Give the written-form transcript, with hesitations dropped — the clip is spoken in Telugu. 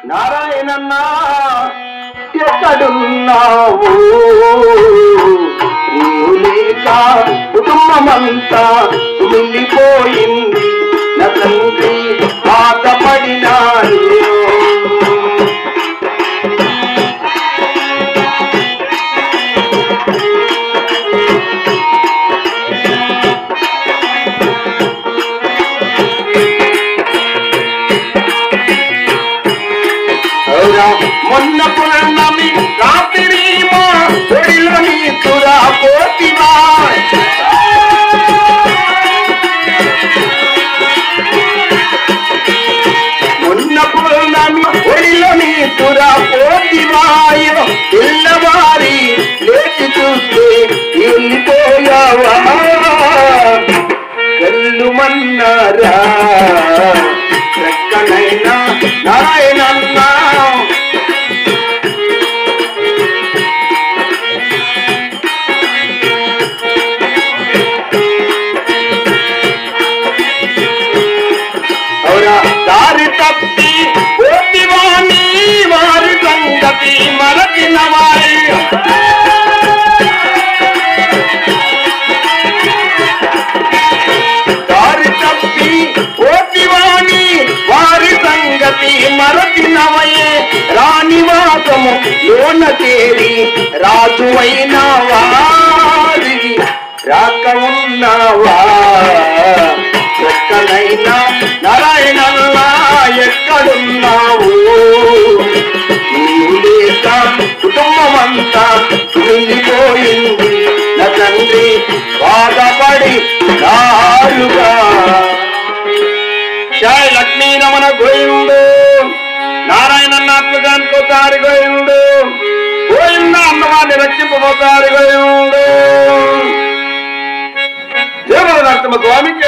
నారాయణన్నా ఎక్కడున్నావు? నీవు లేక కుటుంబమంతా కుమిలిపోయింది. నా తండ్రి బాధపడినాడు. మొన్న పునర్నమి రాత్రి మా ఒడిలో నీ తురా పోతివా. మొన్న పునర్నమి ఒడిలో నీ తురా పోతివాయో. తెల్లవారి లేచి చూస్తే వెళ్ళిపోయావా. కళ్ళు మన్నారా ఎక్కడైనా నారాయణన్నా. దారి తప్పి పోతివాణి వారి సంగతి మరచిన వారి. దారి తప్పి పోతివాణి వారి సంగతి మరచినవయే. రాణివాసము లోన చేరి రాజువైన వారి రాక ఉన్నావా. ఎక్కడైనా నారాయణన్నా ఎక్కడున్నావు? నీవు లేక కుటుంబమంతా కుమిలిపోయింది. నా తండ్రి బాధపడి నారుగా. జయ లక్ష్మీ రమణ గోయిండు. నారాయణన్న ఆత్మశాంతికోసారి గోయిండు. గోయింద అన్నవారిని రక్షింపబోతారు గోయిండు. జయ నరసింహ స్వామికి.